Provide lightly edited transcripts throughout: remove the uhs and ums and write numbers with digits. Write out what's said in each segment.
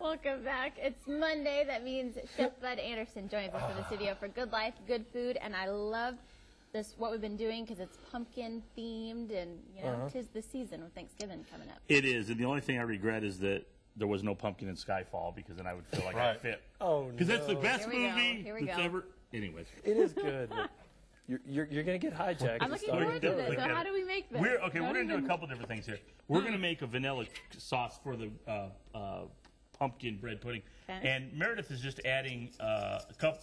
Welcome back. It's Monday. That means Chef Bud Andersen joins us in the studio for good life, good food, and I love this what we've been doing because it's pumpkin themed, and you know, 'tis the season with Thanksgiving coming up. It is, and the only thing I regret is that there was no pumpkin in Skyfall because then I would feel like I fit. Oh no! Because that's the best movie Here we that's go. ever. Anyways, It is good. You're going to get hijacked. I'm looking forward to this. So how do we make this? we're going to do a couple different things here. We're going to make a vanilla sauce for the pumpkin bread pudding, and Meredith is just adding a cup.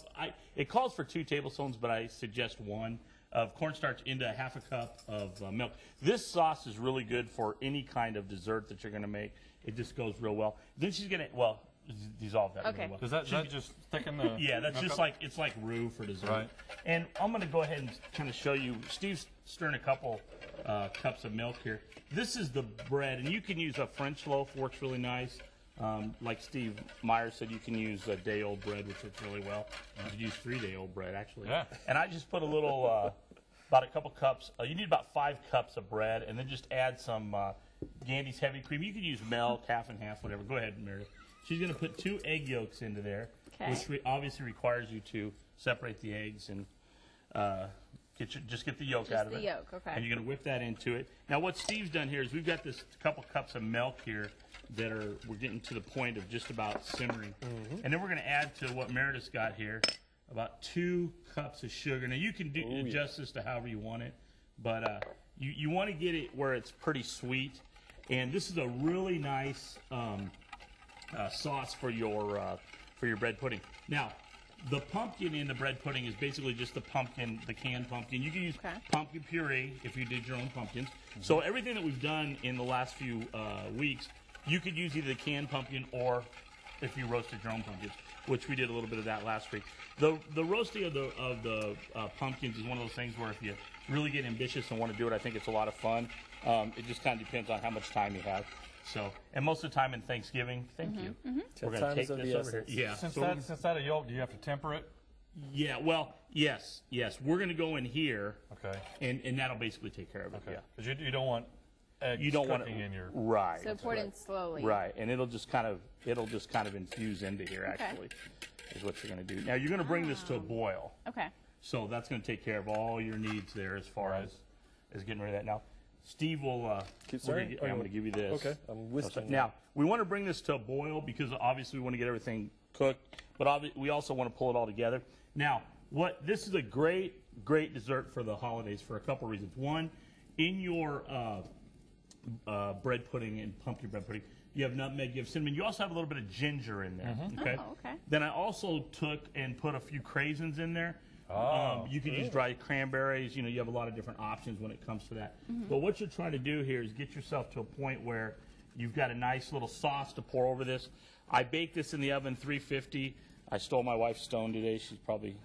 It calls for 2 tablespoons, but I suggest 1 of cornstarch into a ½ cup of milk. This sauce is really good for any kind of dessert that you're going to make. It just goes real well. Then she's going to dissolve that really well. Does that just thicken the yeah, that's just like it's like roux for dessert. Right. And I'm going to go ahead and kind of show you. Steve's stirring a couple cups of milk here. This is the bread, and you can use a French loaf. Works really nice. Like Steve Meyer said, you can use day-old bread, which works really well. You can use 3-day-old bread, actually. Yeah. And I just put a little, about a couple cups. You need about 5 cups of bread, and then just add some Gandy's heavy cream. You can use milk, half and half, whatever. Go ahead, Meredith. She's going to put 2 egg yolks into there, which obviously requires you to separate the eggs and just get the yolk out of it. Just the yolk, okay. And you're going to whip that into it. Now, what Steve's done here is we've got this couple cups of milk here that we're getting to the point of just about simmering. And then we're going to add to what Meredith's got here about 2 cups of sugar. Now, you can adjust this to however you want it, but you want to get it where it's pretty sweet. And this is a really nice sauce for your bread pudding. Now, the pumpkin in the bread pudding is basically just the pumpkin, the canned pumpkin. You can use pumpkin puree if you did your own pumpkins. So everything that we've done in the last few weeks, you could use either the canned pumpkin or if you roasted your own pumpkins, which we did a little bit of that last week. The roasting of the pumpkins is one of those things where if you really get ambitious and want to do it, I think it's a lot of fun. It just kind of depends on how much time you have. So, and most of the time in Thanksgiving, thank you. We're going to take this over here. Yeah. Since that's a yolk, do you have to temper it? Yeah. Well, yes. We're going to go in here. Okay. And that'll basically take care of it. Okay. Because you don't want eggs cooking in your right. So pour it in slowly. Right, and it'll just kind of infuse into here. Actually, is what you're going to do. Now you're going to bring this to a boil. Okay. So that's going to take care of all your needs there as far as getting rid of that. Now, Steve will. I'm going to give you this. Okay, I'm whisking. Now we want to bring this to a boil because obviously we want to get everything cooked, but we also want to pull it all together. Now, this is a great dessert for the holidays for a couple reasons. One, in your bread pudding and pumpkin bread pudding, you have nutmeg, you have cinnamon. You also have a little bit of ginger in there. Okay. Oh, okay. Then I also took and put a few craisins in there. You can use dried cranberries. You know, you have a lot of different options when it comes to that. But what you're trying to do here is get yourself to a point where you've got a nice little sauce to pour over this. I baked this in the oven 350. I stole my wife's stone today. She's probably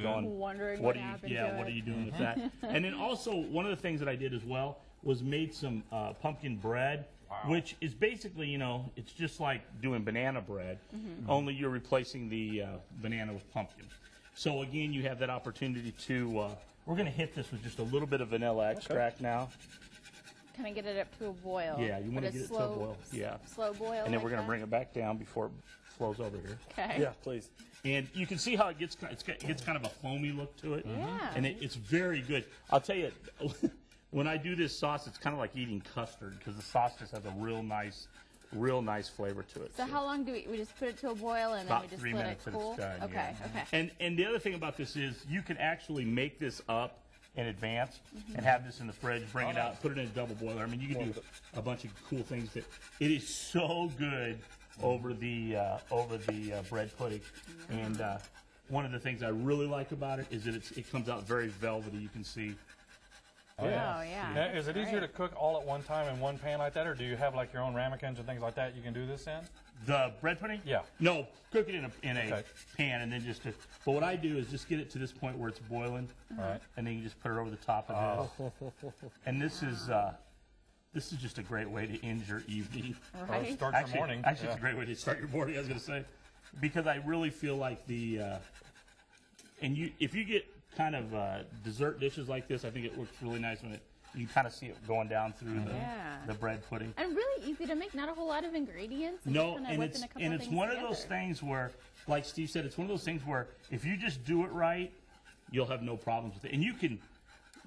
wondering what happened to it. what are you doing with that? And then also one of the things that I did as well was made some pumpkin bread, which is basically, you know, it's just like doing banana bread, only you're replacing the banana with pumpkin. So again, you have that opportunity to, we're going to hit this with just a little bit of vanilla extract now. Can I get it up to a boil? Yeah, you want to get it to a boil. Yeah. Slow boil. And then we're going to bring it back down before it flows over here. Okay. Yeah, please. And you can see how it gets kind of a foamy look to it. Yeah. And it's very good. I'll tell you, when I do this sauce, it's kind of like eating custard because the sauce just has a real nice flavor to it. So how long do we just put it to a boil and then we just let it cool? About 3 minutes and it's done. Okay. And the other thing about this is you can actually make this up in advance and have this in the fridge, bring it out, put it in a double boiler. I mean, you can do a bunch of cool things. It is so good over the bread pudding. And one of the things I really like about it is that it comes out very velvety. You can see. Oh, yeah. Is it easier to cook all at one time in one pan like that, or do you have like your own ramekins and things like that you can do this in? The bread pudding? Yeah. No, cook it in a pan and then but what I do is just get it to this point where it's boiling, and then you just put it over the top of this. And this is just a great way to end your evening. Right. Start your morning. Actually, it's a great way to start your morning, I was going to say. Because I really feel like if you get kind of dessert dishes like this, I think it works really nice when you kind of see it going down through the bread pudding. And really easy to make. Not a whole lot of ingredients. No, and it's one of those things where, like Steve said, it's one of those things where if you just do it right, you'll have no problems with it. And you can,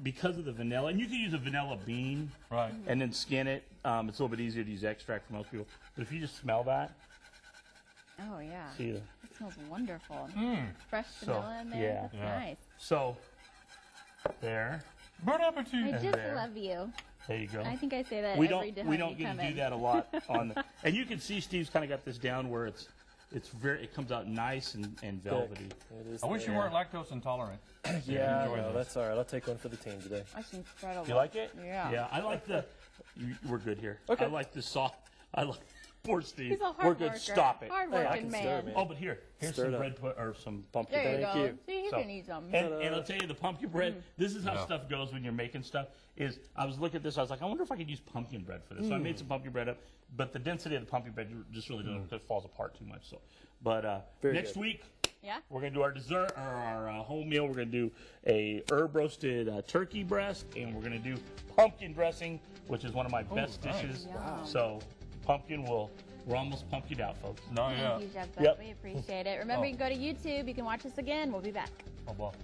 because of the vanilla, and you can use a vanilla bean, Right. and then skin it. It's a little bit easier to use extract for most people. But if you just smell that, Oh, yeah. see It smells wonderful. Mm. Fresh vanilla in there. yeah. That's Yeah. nice. so there, Bon appetit. I just there. love you. there you go. I think I say that we every don't time we don't you get come to do in. that a lot on the, and you can see Steve's kind of got this down where it comes out nice and velvety. It is I wish you thick. weren't lactose intolerant. Yeah, enjoy no, this. that's all right. I'll take one for the team today. That's incredible. You like it? Yeah. Yeah, I like the. We're good here. Okay. I like the soft. I like. Poor Steve. He's a hard We're good. worker. Stop it. Hard-working Hey, I can stir man. it, man. Oh, but here's Stir some it up. bread or some pumpkin There bread. you Thank go. you. See, you So- can eat some. And I'll tell you, the pumpkin bread. This is how Yeah. stuff goes when you're making stuff. Is I was looking at this. I was like, I wonder if I could use pumpkin bread for this. So I made some pumpkin bread up, but the density of the pumpkin bread just really doesn't. It falls apart too much. So, but Very next good. week Yeah? we're gonna do our dessert or our whole meal. We're gonna do a herb roasted turkey breast, and we're gonna do pumpkin dressing, which is one of my best nice. dishes. Yum. So pumpkin we're almost pumpkined out, folks. No, Thank yeah. you, Chef Bud. Yep. We appreciate it. Remember, you can go to YouTube. You can watch us again. We'll be back. Oh, well.